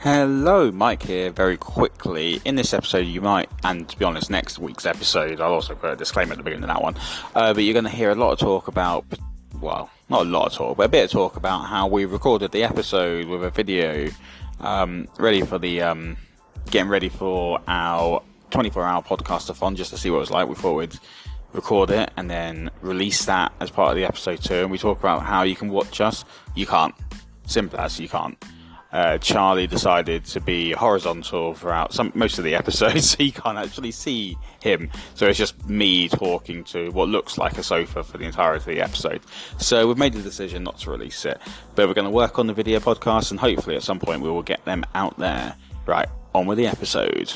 Hello, Mike here. Very quickly, in this episode you might, and to be honest, next week's episode, I'll also put a disclaimer at the beginning of that one, but you're going to hear a lot of talk about, well, not a lot of talk, but a bit of talk about how we recorded the episode with a video, ready for the, getting ready for our 24-hour podcastathon, just to see what it was like. We thought we'd record it and then release that as part of the episode too, and we talk about how you can watch us. You can't. Simple as you can't. Charlie decided to be horizontal throughout most of the episodes, so you can't actually see him. So it's just me talking to what looks like a sofa for the entirety of the episode. So we've made the decision not to release it, but we're going to work on the video podcast, and hopefully at some point we will get them out there. Right, on with the episode.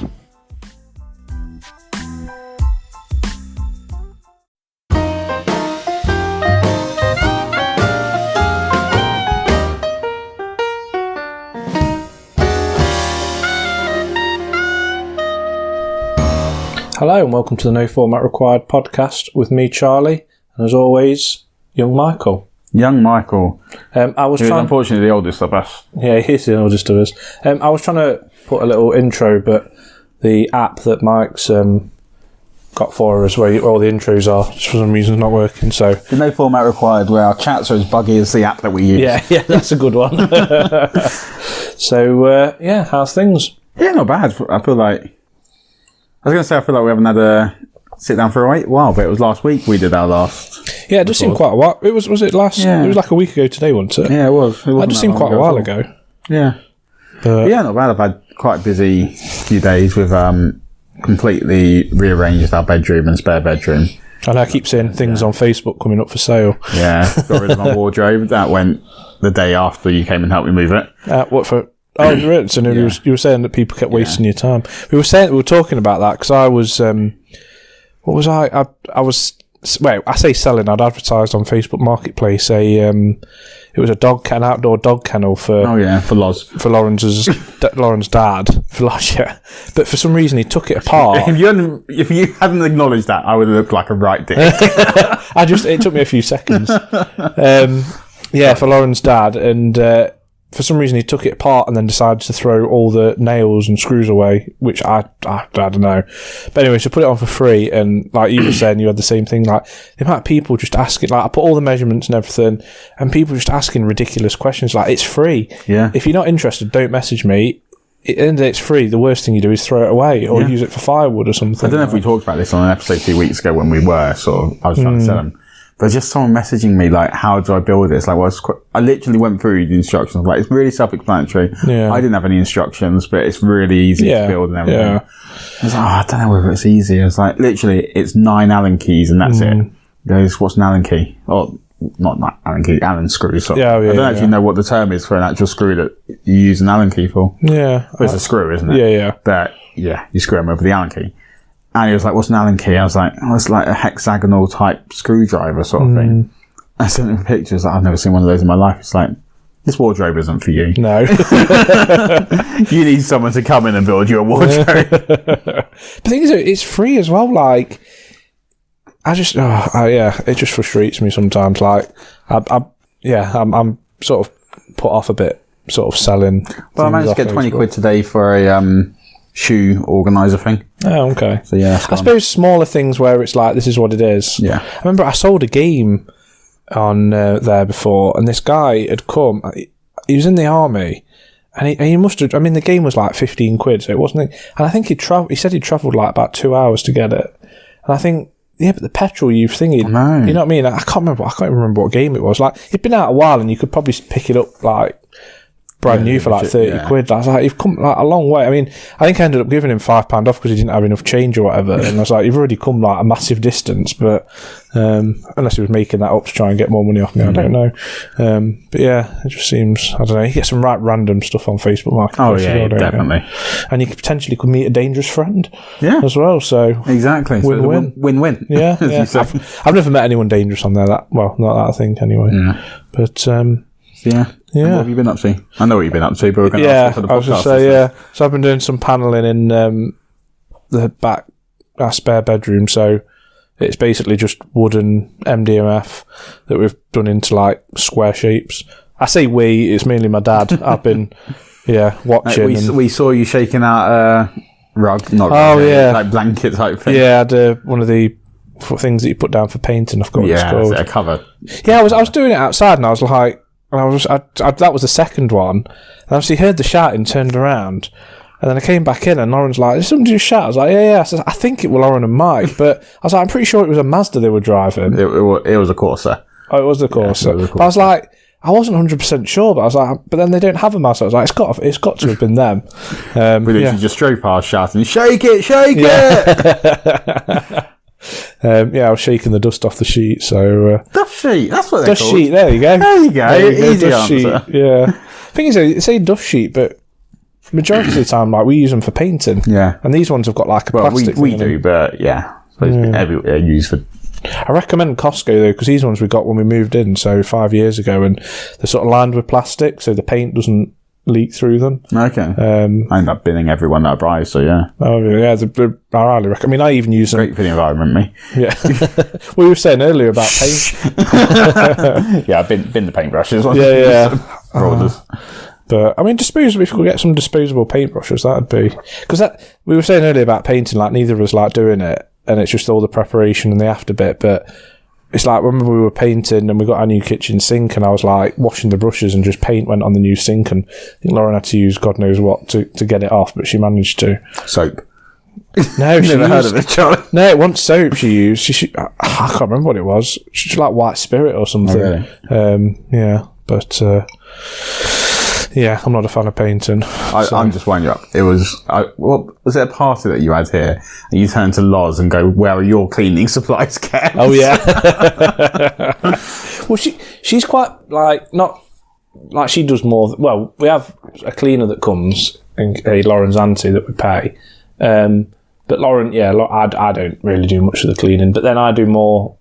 Hello and welcome to the No Format Required podcast with me, Charlie, and as always, young Michael. Young Michael. Unfortunately the oldest of us. Yeah, he's the oldest of us. I was trying to put a little intro, but the app that Mike's got for us, where all the intros are, just for some reason, not working. So The No Format Required, where our chats are as buggy as the app that we use. Yeah, that's a good one. So, how's things? Yeah, not bad. I feel like we haven't had a sit down for a while, but it was last week we did our last. Yeah, it does seem quite a while. Was it last? Yeah. It was like a week ago today, wasn't it? Yeah, it was. It just seemed quite a while ago. Yeah. Yeah, not bad. I've had quite a busy few days with completely rearranged our bedroom and spare bedroom. And I keep seeing things on Facebook coming up for sale. Yeah, got rid of my wardrobe. That went the day after you came and helped me move it. What for? Oh, really? So you were saying that people kept wasting your time. We were talking about that because I was, what was I? I was, well, I say selling. I'd advertised on Facebook Marketplace it was an outdoor dog kennel for Lawrence's Lauren's dad, for Loz, yeah. But for some reason he took it apart. If you hadn't acknowledged that, I would have looked like a right dick. It took me a few seconds. For Lauren's dad, and for some reason he took it apart and then decided to throw all the nails and screws away, which I don't know. But anyway, so put it on for free, and like you were saying, you had the same thing, like the amount of people just asking, like I put all the measurements and everything, and people just asking ridiculous questions, like it's free. Yeah. If you're not interested, don't message me. At the end of the day, it's free. The worst thing you do is throw it away or use it for firewood or something. I don't know if we talked about this on an episode 2 weeks ago when we were I was trying to sell them. But just someone messaging me, like, how do I build this? Like, I literally went through the instructions. Like, it's really self-explanatory. Yeah. I didn't have any instructions, but it's really easy to build and everything. Yeah. I was like, I don't know whether it's easy. I was like, literally, it's 9 Allen keys and that's it. He goes, what's an Allen key? Oh, not Allen key, Allen screw. So I don't actually know what the term is for an actual screw that you use an Allen key for. Yeah. But it's a screw, isn't it? Yeah, yeah. But, yeah, you screw them over the Allen key. And he was like, what's an Allen key? I was like, oh, it's like a hexagonal type screwdriver sort of thing. I sent him pictures. I've never seen one of those in my life. It's like, this wardrobe isn't for you. No. You need someone to come in and build you a wardrobe. The thing is, it's free as well. Like, it just frustrates me sometimes. Like, I'm sort of put off a bit, sort of selling. Well, I managed to get 20 quid today for a shoe organiser thing. Oh, okay. So yeah, I suppose smaller things where it's like, this is what it is. Yeah. I remember I sold a game on there before, and this guy had come. He was in the army, and he must have. I mean, the game was like 15 quid, so it wasn't. And I think he said he travelled like about 2 hours to get it. And I think, yeah, but the petrol you've thingy, you know what I mean? I can't even remember what game it was. Like, it'd been out a while, and you could probably pick it up like brand new for like 30 quid. I was like, you've come like a long way. I mean, I think I ended up giving him £5 off because he didn't have enough change or whatever. And I was like, you've already come like a massive distance, but unless he was making that up to try and get more money off me, I don't know. But yeah, it just seems, I don't know, you get some right random stuff on Facebook Marketplace. Oh yeah, definitely. And you potentially could meet a dangerous friend as well. So exactly. Win-win. So win-win. Yeah. I've never met anyone dangerous on there. Not that I think anyway. Yeah. But yeah. And what have you been up to? I know what you've been up to, but we're going to ask you for the podcast. I was going to say, so I've been doing some panelling in the back, our spare bedroom. So it's basically just wooden MDMF that we've done into like square shapes. I say we, it's mainly my dad. I've been Yeah, watching. We saw you shaking out rug, not rug, like blanket type thing. Yeah, I had one of the things that you put down for painting. I forgot what it's called. A cover. Yeah, I was doing it outside, and I was like, that was the second one. And I obviously heard the shouting, turned around, and then I came back in, and Lauren's like, "Did somebody just shout?" I was like, "Yeah." I said, "I think it was Lauren and Mike," but I was like, "I'm pretty sure it was a Mazda they were driving." It was a Corsa. Oh, it was the Corsa. But I was like, I wasn't 100% sure, but I was like, but then they don't have a Mazda. I was like, it's got to have been them. We literally just drove past shouting, "Shake it, shake it!" I was shaking the dust off the sheet. So dust sheet, that's what they're called. Dust sheet. There you go. There you go. Easy dust answer. Sheet. Yeah. Thing is, they say dust sheet, but majority of the time, like we use them for painting. Yeah. And these ones have got like a plastic. We do, but yeah, everywhere used for. I recommend Costco though, because these ones we got when we moved in, so 5 years ago, and they're sort of lined with plastic, so the paint doesn't leak through them. Okay. I end up binning everyone that I buy, so yeah. Oh yeah, I highly recommend. I mean, I even use them. Great for the environment, me. Yeah. We were saying earlier about paint. Yeah, I've bin the paintbrushes. Yeah. But I mean, disposable. If we could get some disposable paintbrushes, that'd be because we were saying earlier about painting. Like neither of us like doing it, and it's just all the preparation and the after bit. But it's like when we were painting and we got our new kitchen sink, and I was like washing the brushes, and just paint went on the new sink, and I think Lauren had to use God knows what to get it off, but she managed to. Soap. No, she never heard of it, Charlie. No, it wasn't soap she used. I can't remember what it was. She like white spirit or something. Oh, really? Yeah, but. Yeah, I'm not a fan of painting. I'm just winding you up. It was, was it a party that you had here? And you turned to Loz and go, "Where are your cleaning supplies kept?" Oh yeah. Well, she's quite not like she does more. Well, we have a cleaner that comes, Lauren's auntie that we pay. But Lauren, I don't really do much of the cleaning. But then I do more,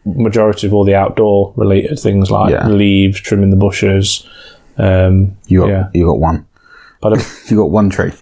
majority of all the outdoor related things like leaves, trimming the bushes. You got one. You got one tree.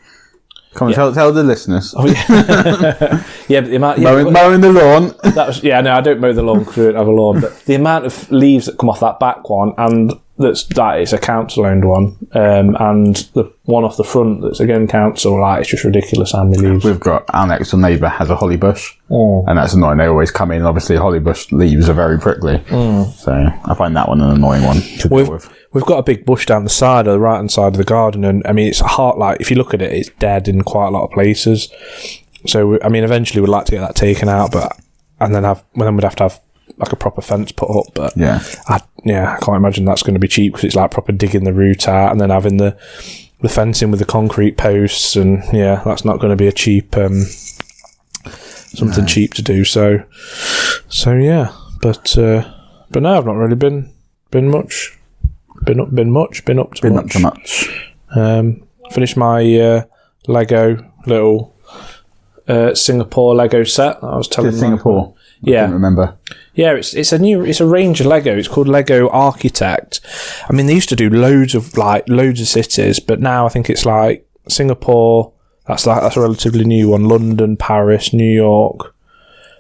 Come on, tell the listeners. Oh, yeah. Yeah, but the amount mowing the lawn. I don't mow the lawn because we don't have a lawn. But the amount of leaves that come off that back one, and that is a council owned one, and the one off the front that's again council, it's just ridiculous how many leaves. We've got our next door neighbour has a holly bush, and that's annoying. They always come in. Obviously, holly bush leaves are very prickly, so I find that one an annoying one to deal with. We've got a big bush down the side, the right hand side of the garden, and I mean it's hard. If you look at it, it's dead in quite a lot of places. So eventually we'd like to get that taken out, and then we'd have to have like a proper fence put up. But I can't imagine that's going to be cheap because it's like proper digging the root out and then having the fencing with the concrete posts, and that's not going to be a cheap something cheap to do. So yeah, but no, I've not really been much. Been up to much. Finished my Lego little Singapore Lego set. I was telling Singapore. I can't remember. Yeah, it's a range of Lego. It's called Lego Architect. I mean, they used to do loads of cities, but now I think it's like Singapore. That's a relatively new one. London, Paris, New York.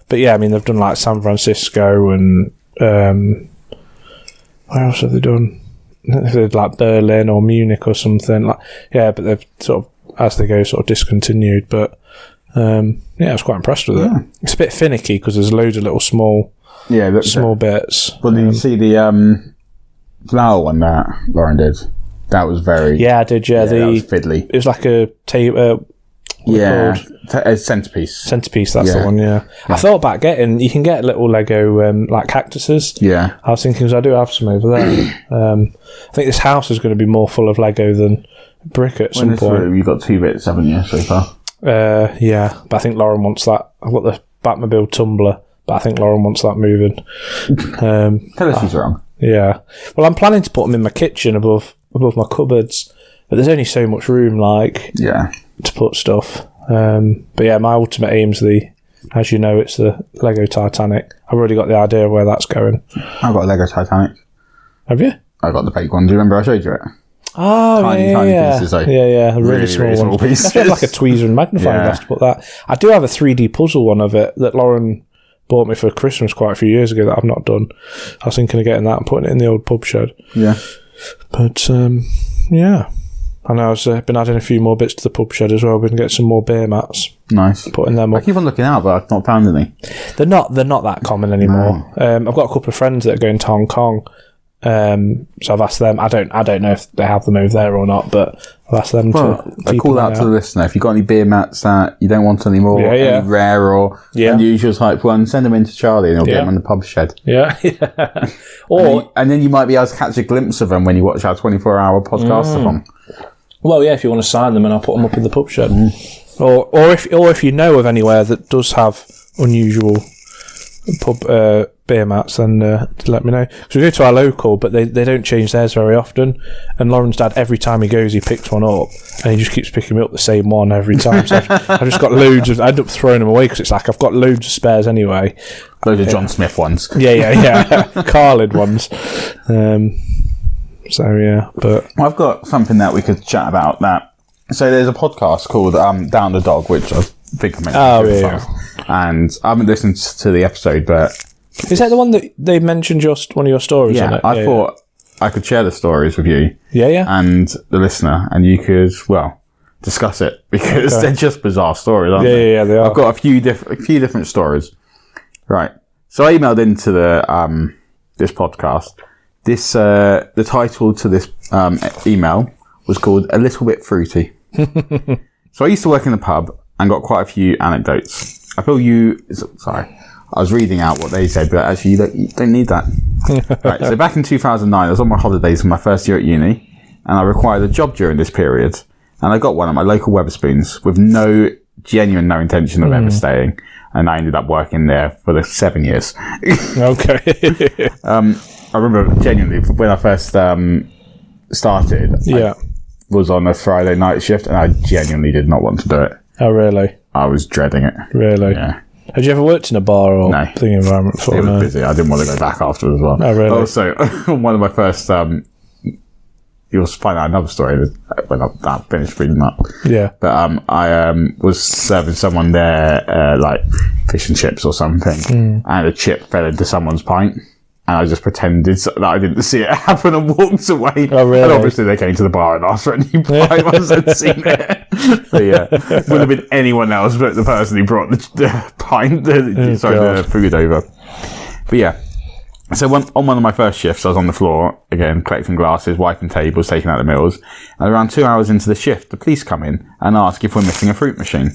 But yeah, I mean they've done like San Francisco and where else have they done? They're like Berlin or Munich or something. But they've sort of, as they go, sort of discontinued. But I was quite impressed with it. It's a bit finicky because there's loads of little small bits. Well, did you see the flower one that Lauren did? That was very... Yeah, I did, that was fiddly. It was like a table... a centerpiece. Centerpiece, that's the one, I thought about you can get little Lego, like cactuses. Yeah. I was thinking, because I do have some over there. I think this house is going to be more full of Lego than brick at some point. You've got 2 bits, haven't you, so far? But I think Lauren wants that. I've got the Batmobile tumbler, but I think Lauren wants that moving. Tell us he's wrong. Yeah. Well, I'm planning to put them in my kitchen above my cupboards, but there's only so much room, to put stuff. But yeah, my ultimate aim's as you know, it's the Lego Titanic. I've already got the idea of where that's going. I've got a Lego Titanic. Have you? I got the big one. Do you remember I showed you it? Oh, tiny pieces. Really small pieces. I feel like a tweezer and magnifying glass to put that. I do have a 3D puzzle one of it that Lauren bought me for Christmas quite a few years ago that I've not done. I was thinking of getting that and putting it in the old pub shed. Yeah. But, I know, I've been adding a few more bits to the pub shed as well. We can get some more beer mats. Nice. Putting them up. I keep on looking out, but I've not found any. They're not that common anymore. No. I've got a couple of friends that are going to Hong Kong. So I've asked them. I don't know if they have them over there or not, but I've asked them to I call out to the listener. If you've got any beer mats that you don't want anymore, any rare or unusual type ones, send them in to Charlie and he'll get them in the pub shed. Yeah. And then you might be able to catch a glimpse of them when you watch our 24-hour podcast of them. Well, yeah, if you want to sign them, and I'll put them up in the pub shed. Or if you know of anywhere that does have unusual pub beer mats, then let me know. Because we go to our local, but they don't change theirs very often. And Lauren's dad, every time he goes, he picks one up, and he just keeps picking me up the same one every time. So I've just got loads of. I end up throwing them away because it's like I've got loads of spares anyway. Loads of John Smith ones. Yeah. Carlin ones. So yeah, but I've got something that we could chat about. So there's a podcast called Down the Dog, which I think I mentioned. And I haven't listened to the episode, but is that the one that they mentioned one of your stories on it? I thought I could share the stories with you. Yeah. And the listener, and you could, discuss it, because they're just bizarre stories, aren't they? Yeah, they are. I've got a few different stories. Right. So I emailed into the this podcast. The title to this email was called A Little Bit Fruity. So I used to work in a pub and got quite a few anecdotes. I was reading out what they said, but actually you don't need that. Right, so back in 2009, I was on my holidays for my first year at uni, and I required a job during this period, and I got one at my local Wetherspoons with no intention of ever staying, and I ended up working there for the 7 years. Okay. I remember genuinely when I first started, I was on a Friday night shift, and I genuinely did not want to do it. Oh, really? I was dreading it. Really? Yeah. Had you ever worked in a bar or thing environment before? It was busy. I didn't want to go back afterwards as well. Oh, really? Also, one of my first, you'll find out another story when I finished reading that. Yeah. But I was serving someone there, like fish and chips or something, and a chip fell into someone's pint. And I just pretended that I didn't see it happen and walked away. Oh, really? And obviously they came to the bar and asked for any pint once I'd seen it. So yeah, it would have been anyone else but the person who brought the pint, the food over. But yeah, so on one of my first shifts, I was on the floor, again, collecting glasses, wiping tables, taking out the meals. And around 2 hours into the shift, the police come in and ask if we're missing a fruit machine.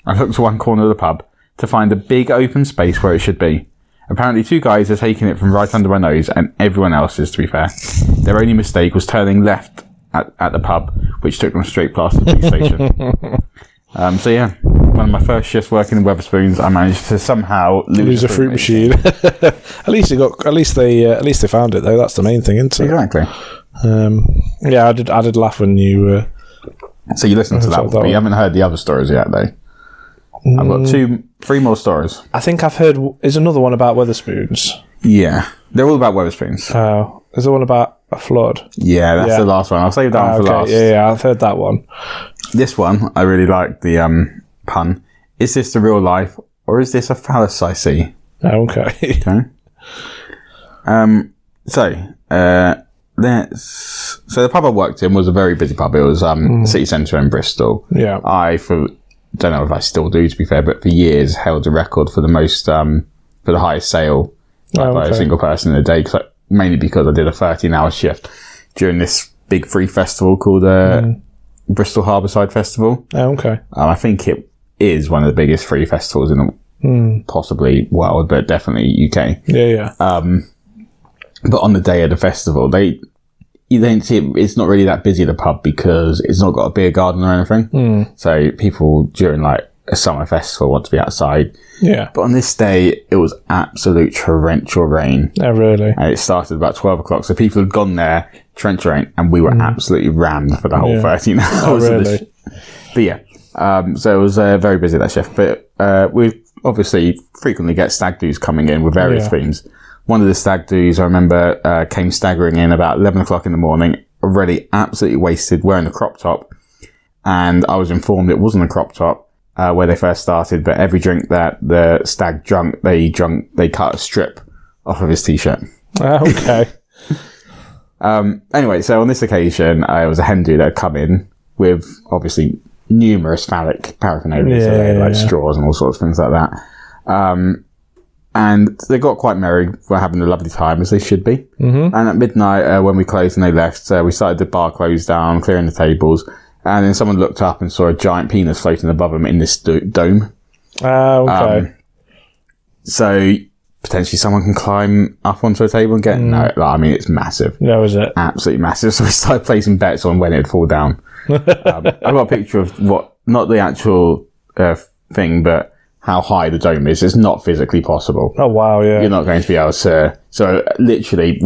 I look to one corner of the pub to find a big open space where it should be. Apparently 2 guys are taking it from right under my nose, and everyone else is, to be fair. Their only mistake was turning left at the pub, which took them straight past the police station. So yeah, one of my first shifts working in Wetherspoons, I managed to somehow lose a fruit machine. At least they found it though. That's the main thing, isn't it? Exactly. Yeah, I did laugh when you. So you listened to that one, but you haven't heard the other stories yet, though. I've got 3 more stories. I think I've heard. Is another one about Wetherspoons? Yeah, they're all about Wetherspoons. Oh, is there one about a flood? Yeah, that's the last one. I'll save that one for last. Yeah, I've heard that one. This one, I really like the pun. Is this the real life, or is this a phallus I see? Okay. So the pub I worked in was a very busy pub. It was city centre in Bristol. Yeah. Don't know if I still do, to be fair, but for years held the record for the most for the highest sale by a single person in a day. Mainly because I did a 13-hour shift during this big free festival called Bristol Harbourside Festival. Oh, okay. I think it is one of the biggest free festivals in the possibly world, but definitely UK. Yeah. But on the day of the festival, you don't see it, it's not really that busy at the pub because it's not got a beer garden or anything. So people during like a summer festival want to be outside. Yeah. But on this day, it was absolute torrential rain. Oh, really? And it started about 12 o'clock. So people had gone there, torrential rain, and we were absolutely rammed for the whole 13 hours. Oh, really? But yeah, so it was very busy that shift. But we obviously frequently get stag do's coming in with various themes. One of the stag do's, I remember, came staggering in about 11 o'clock in the morning, already absolutely wasted, wearing a crop top. And I was informed it wasn't a crop top where they first started, but every drink that the stag drunk, they cut a strip off of his t-shirt. Okay. Anyway, so on this occasion, it was a hen do that had come in with obviously numerous phallic paraphernalia, so they had like straws and all sorts of things like that. And they got quite merry. We're having a lovely time, as they should be. Mm-hmm. And at midnight, when we closed and they left, we started the bar closed down, clearing the tables. And then someone looked up and saw a giant penis floating above them in this dome. Okay. So potentially someone can climb up onto a table and get... No, I mean, it's massive. No, is it? Absolutely massive. So we started placing bets on when it'd fall down. I've got a picture of not the actual thing, but how high the dome is. It's not physically possible. Oh, wow, yeah. You're not going to be able to... So literally,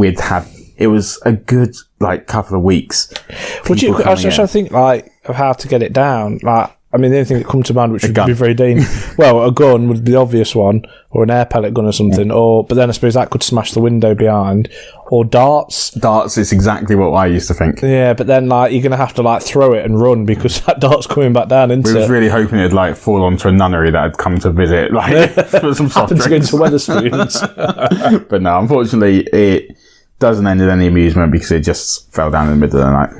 it was a good, like, couple of weeks. I was just trying to think, like, of how to get it down. Like, I mean, the only thing that comes to mind, which would be very dangerous... Well, a gun would be the obvious one, or an air pellet gun or something, but then I suppose that could smash the window behind, or darts. Darts is exactly what I used to think. Yeah, but then, like, you're going to have to, like, throw it and run, because that dart's coming back down into it. We was really hoping it'd, like, fall onto a nunnery that had come to visit, like, for some soft drinks. Happened to go into Wetherspoons. But no, unfortunately, it doesn't end in any amusement, because it just fell down in the middle of the night.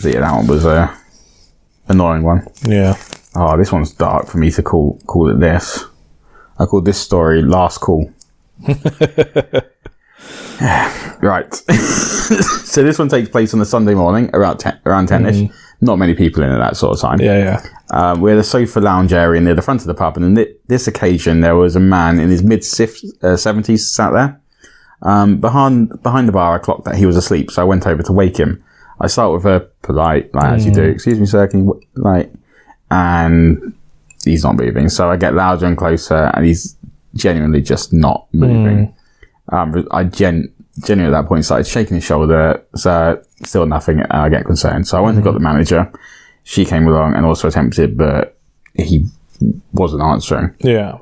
So yeah, that one was annoying one. Yeah. Oh, this one's dark for me to call it this. I called this story Last Call. Right. So this one takes place on a Sunday morning around 10ish. Not many people in at that sort of time. Yeah. We're at a sofa lounge area near the front of the pub, and on this occasion there was a man in his mid-70s sat there. Behind the bar, I clocked that he was asleep, so I went over to wake him. I start with a polite, like, as you do, "Excuse me, sir, can you," like, and he's not moving. So I get louder and closer, and he's genuinely just not moving. I genuinely at that point started shaking his shoulder, so still nothing. I get concerned. So I went and got the manager. She came along and also attempted, but he wasn't answering. Yeah.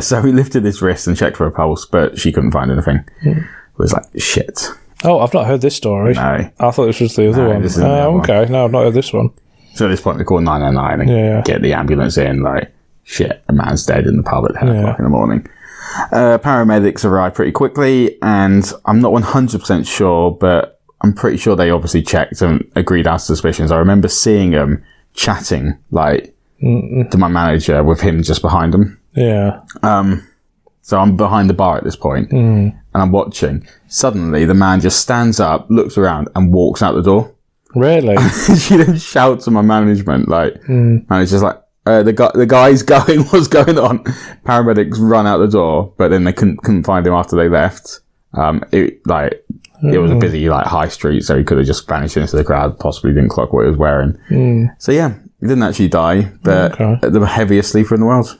So we lifted his wrist and checked for a pulse, but she couldn't find anything. It was like, shit. Oh, I've not heard this story. No. I thought this was the other one. This is the other okay. one. No, I've not heard this one. So at this point, we call 999 and get the ambulance in, like, shit, a man's dead in the pub at 10 o'clock in the morning. Paramedics arrived pretty quickly, and I'm not 100% sure, but I'm pretty sure they obviously checked and agreed our suspicions. I remember seeing them chatting, like, to my manager with him just behind them. Yeah. So I'm behind the bar at this point, and I'm watching. Suddenly, the man just stands up, looks around, and walks out the door. Really? She then shouts to my management, like, manager's like, the guy's going, what's going on? Paramedics run out the door, but then they couldn't find him after they left. It was a busy, like, high street, so he could have just vanished into the crowd, possibly didn't clock what he was wearing. So yeah, he didn't actually die, but the heaviest sleeper in the world.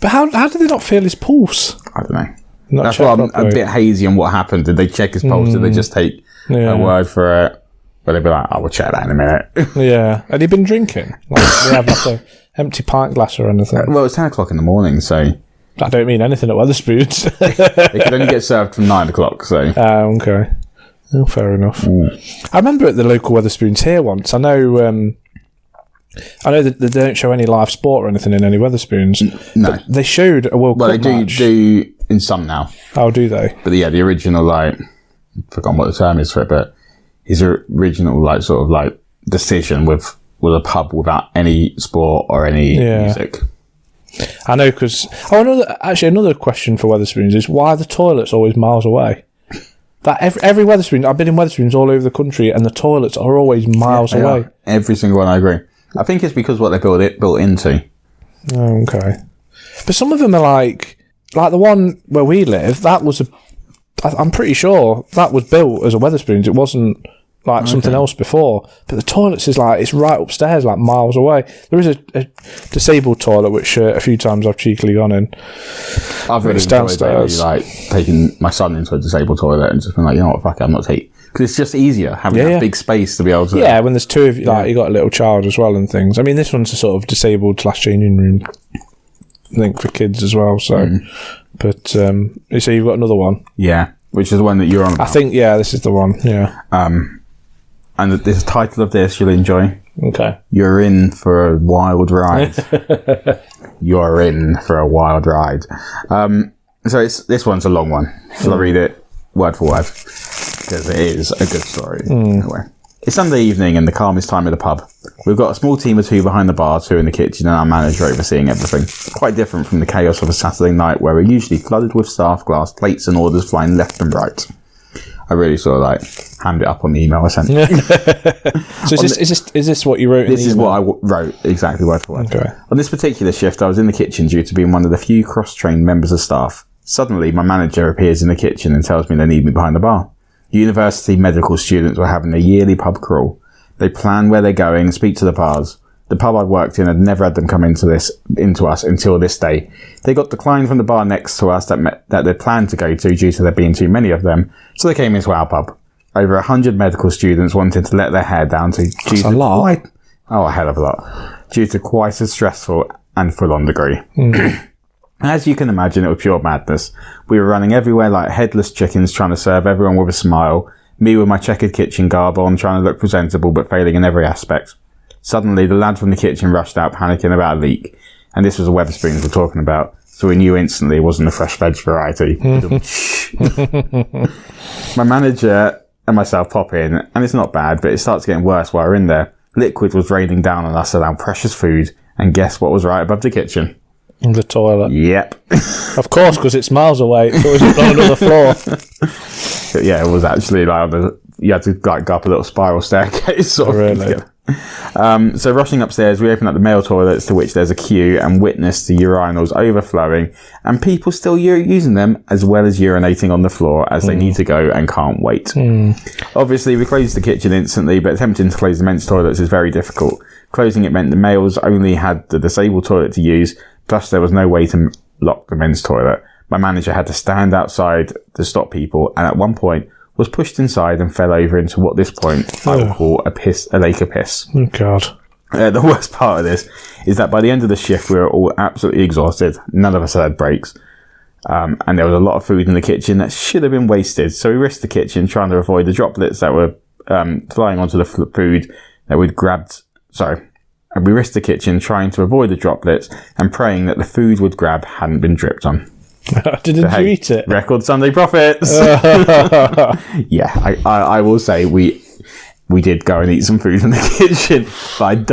But how did they not feel his pulse? I don't know. That's why I'm a bit hazy on what happened. Did they check his pulse? Did they just take a word for it? But they'd be like, we'll check that in a minute. Yeah. Had he been drinking? Like, they have like an empty pint glass or anything? Well, it's 10 o'clock in the morning, so... I don't mean anything at Wetherspoons. They could only get served from 9 o'clock, so... Okay. Oh, fair enough. I remember at the local Wetherspoons here once, I know that they don't show any live sport or anything in any Wetherspoons. No. They showed a World Cup match. Well, they do in some now. Oh, do they? But yeah, the original, like... I've forgotten what the term is for it, but his original, like, sort of, like, decision with a pub without any sport or any music. I know, because... another question for Wetherspoons is, why are the toilets always miles away? That every Wetherspoons... I've been in Wetherspoons all over the country, and the toilets are always miles away. Every single one, I agree. I think it's because what they built into. Oh, okay. But some of them are like the one where we live, that was I'm pretty sure that was built as a Wetherspoons. It wasn't like something else before. But the toilets is like, it's right upstairs, like miles away. There is a disabled toilet, which a few times I've cheekily gone in. I've really enjoyed maybe, like, taking my son into a disabled toilet and just been like, you know what, fuck it, I'm not taking... Because it's just easier having that big space to be able to... Yeah, when there's two of you, like, you got a little child as well and things. I mean, this one's a sort of disabled / changing room, I think, for kids as well, so... But, so you've got another one? Yeah, which is the one that you're on about. I think, this is the one, yeah. And the title of this you'll enjoy. Okay. You're in for a wild ride. You're in for a wild ride. So this one's a long one. Shall I read it? word for word, because it is a good story. Anyway. It's Sunday evening and the calmest time of the pub. We've got a small team of 2 behind the bar, 2 in the kitchen, and our manager overseeing everything. Quite different from the chaos of a Saturday night where we're usually flooded with staff, glass plates and orders flying left and right. I really sort of like hammed it up on the email I sent. So is this what you wrote in the email? This is what I wrote, exactly word for word. Okay. On this particular shift, I was in the kitchen due to being one of the few cross-trained members of staff. Suddenly, my manager appears in the kitchen and tells me they need me behind the bar. University medical students were having a yearly pub crawl. They plan where they're going, speak to the bars. The pub I'd worked in had never had them come into us until this day. They got declined from the bar next to us that they planned to go to due to there being too many of them, so they came into our pub. Over 100 medical students wanted to let their hair down to... That's a lot. A hell of a lot. Due to quite a stressful and full-on degree. As you can imagine, it was pure madness. We were running everywhere like headless chickens, trying to serve everyone with a smile. Me with my checkered kitchen garb on, trying to look presentable, but failing in every aspect. Suddenly, the lad from the kitchen rushed out, panicking about a leak. And this was a Wetherspoons we're talking about, so we knew instantly it wasn't a fresh veg variety. My manager and myself pop in, and it's not bad, but it starts getting worse while we're in there. Liquid was raining down on us around precious food, and guess what was right above the kitchen? The toilet. Yep. Of course, because it's miles away. It's always on another floor. Yeah, it was actually like you had to like go up a little spiral staircase. Sort of. Really? So rushing upstairs, we open up the male toilets, to which there's a queue, and witness the urinals overflowing, and people still using them, as well as urinating on the floor as they need to go and can't wait. Obviously, we closed the kitchen instantly, but attempting to close the men's toilets is very difficult. Closing it meant the males only had the disabled toilet to use, plus there was no way to lock the men's toilet. My manager had to stand outside to stop people, and at one point was pushed inside and fell over into what at this point I would call a lake of piss. Oh, God. The worst part of this is that by the end of the shift, we were all absolutely exhausted. None of us had breaks. And there was a lot of food in the kitchen that should have been wasted. So we risked the kitchen trying to avoid the droplets that were flying onto the food that we'd grabbed. And we risked the kitchen trying to avoid the droplets and praying that the food we'd grab hadn't been dripped on. Didn't you eat it? Record Sunday profits. Yeah, I will say we did go and eat some food in the kitchen, but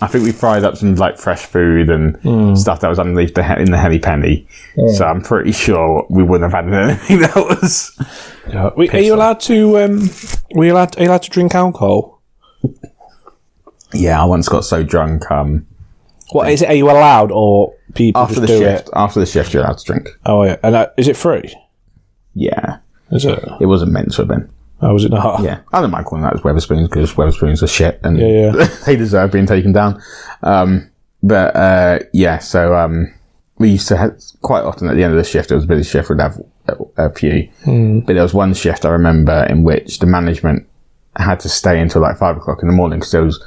I think we fried up some like fresh food and stuff that was underneath in the Henny Penny. So I'm pretty sure we wouldn't have had anything that was. Yeah. Are you allowed to? Are you allowed to drink alcohol? Yeah, I once got so drunk. What is it? Are you allowed, or people after just the do shift? it? After the shift, you're allowed to drink. Oh yeah, and is it free? Yeah, is it? It wasn't meant to have been. Oh, was it not? Yeah, I don't mind calling that as Wetherspoons because Wetherspoons are shit and they deserve being taken down. So we used to have quite often at the end of the shift. It was a busy shift. We'd have a few, but there was one shift I remember in which the management had to stay until like 5 o'clock in the morning because there was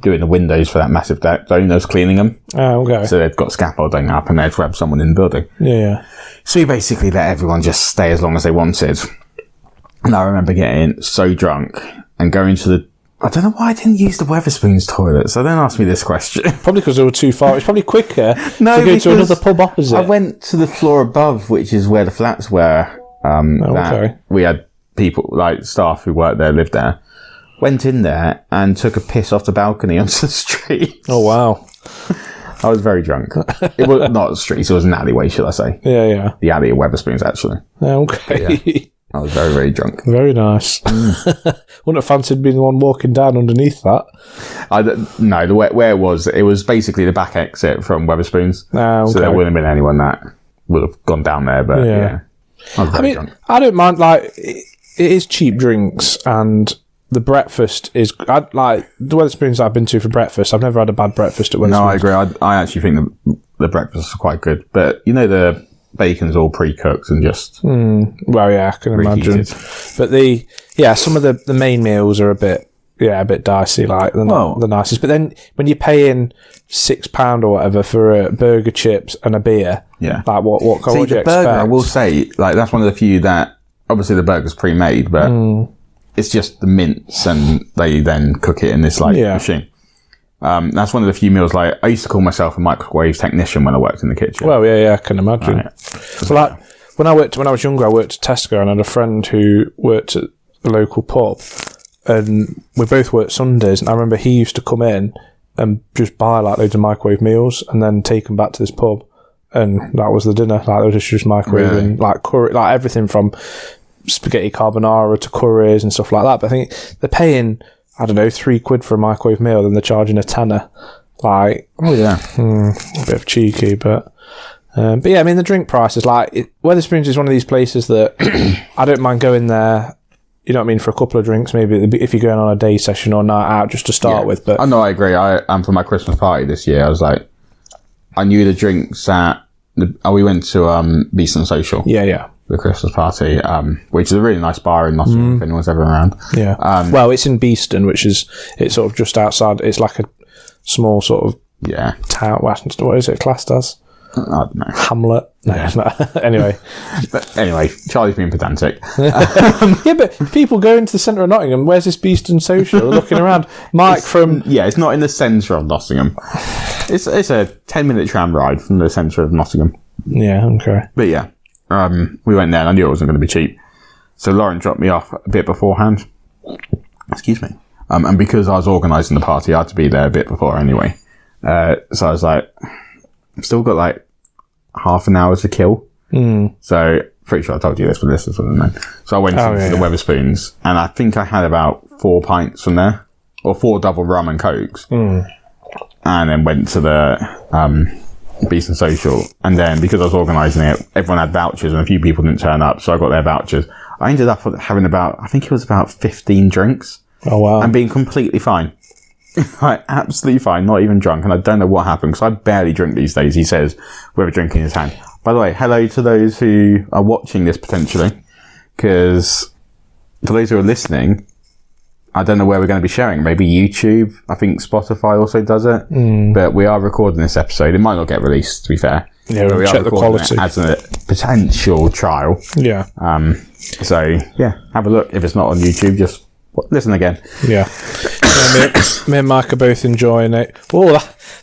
doing the windows for that massive dome that was cleaning them. Oh, okay. So they'd got scaffolding up and they'd grab someone in the building. Yeah. So we basically let everyone just stay as long as they wanted. And I remember getting so drunk and going to I don't know why I didn't use the Wetherspoons toilet, so don't ask me this question. Probably because they were too far. It's probably quicker to go to another pub opposite. I went to the floor above, which is where the flats were. Okay. We had people, like staff who worked there, lived there. Went in there and took a piss off the balcony onto the street. Oh, wow. I was very drunk. It was not the streets, it was an alleyway, should I say. Yeah. The alley of Wetherspoons, actually. Okay. Yeah. I was very, very drunk. Very nice. Wouldn't have fancied being the one walking down underneath that. No, where it was basically the back exit from Wetherspoons. Okay. So there wouldn't have been anyone that would have gone down there, but yeah. I was very drunk. I don't mind, it is cheap drinks and the breakfast is, the Wetherspoons I've been to for breakfast, I've never had a bad breakfast at Wetherspoons. No, I agree. I actually think the breakfasts are quite good, but the bacon's all pre-cooked and just well, yeah, I can imagine. But some of the main meals are a bit dicey, like they're not the nicest. But then when you're paying £6 or whatever for a burger, chips and a beer, like what would you expect? Burger, I will say, that's one of the few that obviously the burger's pre-made, but it's just the mince and they then cook it in this machine. That's one of the few meals, I used to call myself a microwave technician when I worked in the kitchen. Well, yeah, I can imagine. Right. So, when I was younger, I worked at Tesco, and I had a friend who worked at the local pub, and we both worked Sundays. And I remember he used to come in and just buy like loads of microwave meals, and then take them back to this pub, and that was the dinner. Like they were just microwaving like curry, like everything from spaghetti carbonara to curries and stuff like that. But I think they're paying, I don't know, £3 for a microwave meal, then they're charging £10. Like, a bit of cheeky, but yeah, I mean, the drink prices, like, Wetherspoons is one of these places that I don't mind going there, you know what I mean, for a couple of drinks, maybe if you're going on a day session or night out just to start with. But I agree. For my Christmas party this year, I was like, I knew the drinks at we went to Beeston Social. Yeah. The Christmas party, which is a really nice bar in Nottingham if anyone's ever around. Yeah. Well, it's in Beeston, it's sort of just outside. It's like a small sort of town. What is it classed as? I don't know. Hamlet? No, it's not. Anyway. Anyway, Charlie's being pedantic. Yeah, but people go into the centre of Nottingham. Where's this Beeston Social? They're looking around. Mike it's not in the centre of Nottingham. It's a 10-minute tram ride from the centre of Nottingham. Yeah, okay. But yeah, we went there and I knew it wasn't going to be cheap. So Lauren dropped me off a bit beforehand. Excuse me. And because I was organising the party, I had to be there a bit before anyway. So I was like, I've still got like half an hour to kill. So pretty sure I told you this, but this is what I know. So I went into the Wetherspoons, and I think I had about 4 pints from there, or 4 double rum and cokes, and then went to the Beeston Social. And then because I was organising it, everyone had vouchers, and a few people didn't turn up, so I got their vouchers. I ended up having I think it was about 15 drinks. Oh wow! And being completely fine. Like, absolutely fine, not even drunk, and I don't know what happened because I barely drink these days. He says with a drink in his hand. By the way, hello to those who are watching this potentially, because for those who are listening, I don't know where we're going to be sharing. Maybe YouTube. I think Spotify also does it. But we are recording this episode. It might not get released, to be fair. Yeah, but we check the quality as a potential trial. Yeah. So yeah, have a look. If it's not on YouTube, just listen again. Yeah. Me and Mike are both enjoying it. Oh,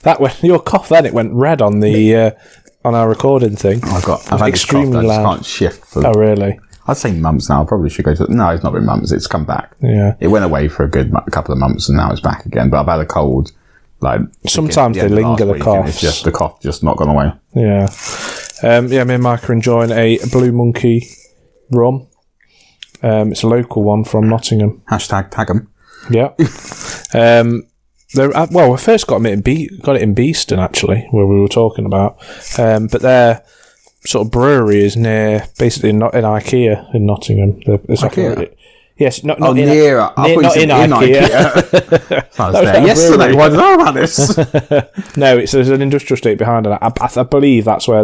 that went, your cough then, it went red on the on our recording thing. I've had extremely loud. I can't shift for, oh, really? I'd say months now. I probably should go to... No, it's not been months. It's come back. Yeah. It went away for a good couple of months and now it's back again. But I've had a cold. Like sometimes they linger, the cough. It's just the cough just not gone away. Yeah. Yeah, me and Mike are enjoying a Blue Monkey rum. It's a local one from Nottingham. Hashtag tag 'em. Yeah. We first got it in Beeston, actually, where we were talking about. But their sort of brewery is basically not in IKEA in Nottingham. It's IKEA? Yes, not near. Near, not in IKEA. I was there yesterday. Why did I know about this? No, there's an industrial estate behind it. I believe that's where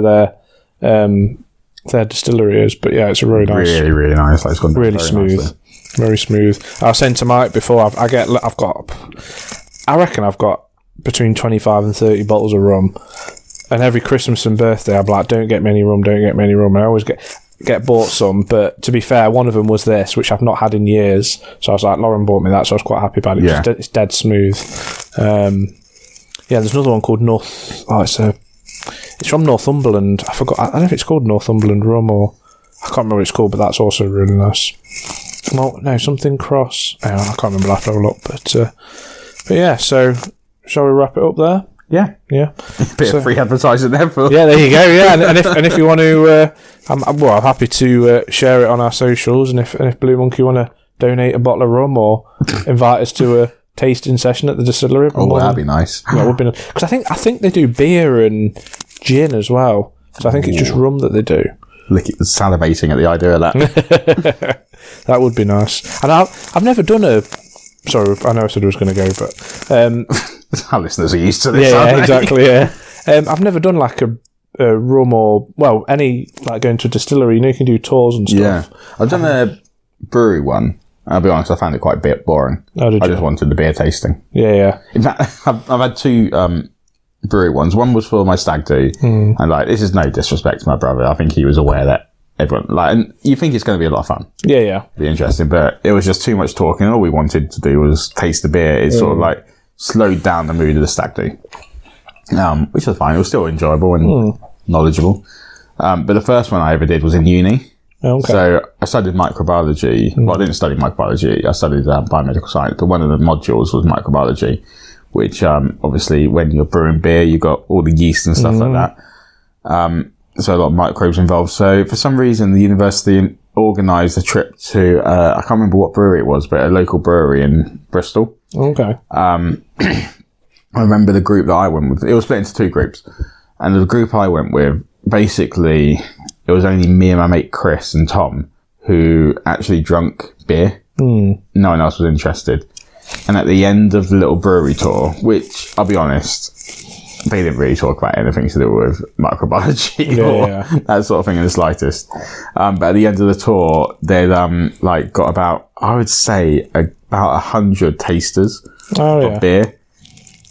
their distillery is. But yeah, it's a very nice, really, really nice. It's gone really smooth. Nicely. Very smooth. I was saying to Mike before, I reckon I've got between 25 and 30 bottles of rum. And every Christmas and birthday, I'm like, don't get me any rum, don't get me any rum. And I always get bought some. But to be fair, one of them was this, which I've not had in years. So I was like, Lauren bought me that, so I was quite happy about it. Yeah. It's dead smooth. There's another one called North. Oh, it's from Northumberland. I forgot. I don't know if it's called Northumberland rum or I can't remember what it's called, but that's also really nice. Well, no, something cross. I can't remember. I'll have to have a look. But yeah, so shall we wrap it up there? Yeah. Bit of free advertising there for. Yeah, there you go. Yeah, and if you want to, I'm happy to share it on our socials. And if Blue Monkey want to donate a bottle of rum or invite us to a tasting session at the distillery, that'd be nice. That would be nice because I think they do beer and gin as well. So I think it's just rum that they do. Salivating at the idea of that. That would be nice. And I've never done sorry, I know I said I was going to go, but our listeners are used to this. Yeah, exactly. Yeah, I've never done like a rum or any like going to a distillery. You know, you can do tours and stuff. Yeah, I've done a brewery one. I'll be honest, I found it quite a bit boring. Oh, did you? I just wanted the beer tasting. Yeah. In fact, I've had 2 brewery ones. One was for my stag do, and like this is no disrespect to my brother. I think he was aware that everyone and you think it's going to be a lot of fun. Yeah. Be interesting, but it was just too much talking. All we wanted to do was taste the beer. It sort of like slowed down the mood of the stag do, which was fine. It was still enjoyable and knowledgeable. But the first one I ever did was in uni. Okay. So I studied microbiology. Well, I didn't study microbiology. I studied biomedical science. But one of the modules was microbiology, which obviously when you're brewing beer, you've got all the yeast and stuff like that. So a lot of microbes involved. So for some reason, the university organised a trip to, I can't remember what brewery it was, but a local brewery in Bristol. Okay. I remember the group that I went with. It was split into two groups. And the group I went with, basically, it was only me and my mate Chris and Tom who actually drunk beer. No one else was interested. And at the end of the little brewery tour, which, I'll be honest, they didn't really talk about anything to do with microbiology or that sort of thing in the slightest. But at the end of the tour, they'd got about, I would say, about 100 tasters of beer.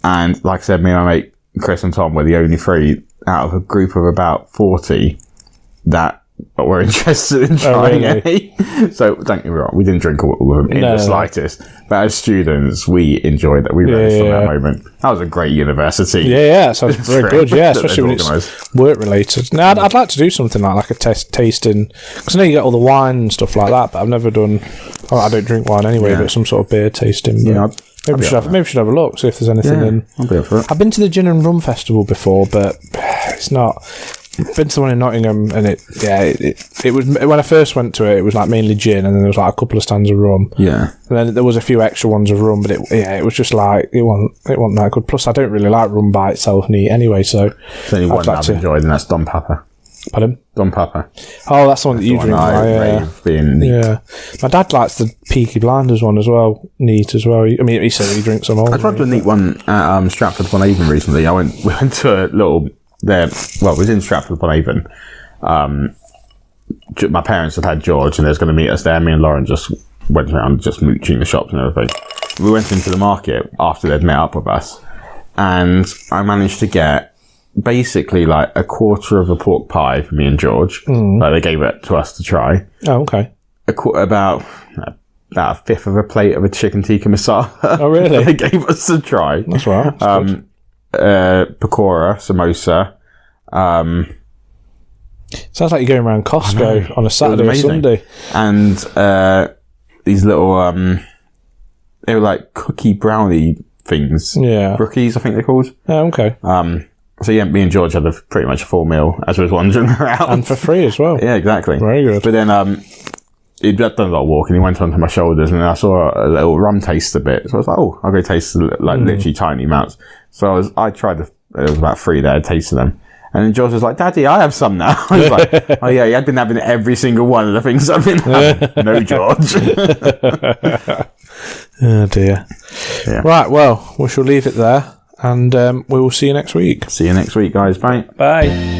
And like I said, me and my mate Chris and Tom were the only three out of a group of about 40 that were interested in trying any. So don't get me wrong, we didn't drink all of them in the slightest. But as students, we enjoyed that. We relished on that moment. That was a great university. Yeah, sounds very good. Yeah, especially when it's work related. Now, I'd like to do something like a tasting, because I know you get all the wine and stuff like that, but I've never done. Oh, I don't drink wine anyway, but some sort of beer tasting. Yeah. Maybe we should have a look, see if there's anything in. I'll be up for it. I've been to the Gin and Rum Festival before, but it's not. I've been to the one in Nottingham, and it was, when I first went to it, it was like mainly gin, and then there was like a couple of stands of rum. Yeah. And then there was a few extra ones of rum, but it was just like, it wasn't that good. Plus, I don't really like rum by itself neat anyway, so. There's only one that I've enjoyed, and that's Don Papa. Pardon? Don Papa. Oh, that's the one that you drink. Yeah. My dad likes the Peaky Blinders one as well, neat as well. I mean, he said he drinks them all. I tried the neat one at Stratford-upon-Avon recently. We went to a little there. Well, it was in Stratford-upon-Avon. My parents had George, and they was going to meet us there. Me and Lauren just went around just mooching the shops and everything. We went into the market after they'd met up with us, and I managed to get basically like a quarter of a pork pie for me and George. Like they gave it to us to try. Oh, okay. About a fifth of a plate of a chicken tikka masala. Oh, really? They gave us to try. That's right. Pakora, samosa. Sounds like you're going around Costco on a Saturday or Sunday. And these little, they were like cookie brownie things. Yeah. Brookies, I think they're called. Oh, okay. So yeah, me and George had pretty much a full meal as we was wandering around. And for free as well. Yeah, exactly. Very good. But then he'd done a lot of walking, he went onto my shoulders, and then I saw a little rum taste a bit. So I was like, oh, I'll go taste like literally tiny amounts. So I tried there was about 3 there, I tasted them. And then George was like, Daddy, I have some now. I was like, oh yeah, he had been having every single one of the things I've been having. No, George. Oh dear. Yeah. Right, well, we shall leave it there, and we will see you next week. See you next week, guys. Bye. Bye.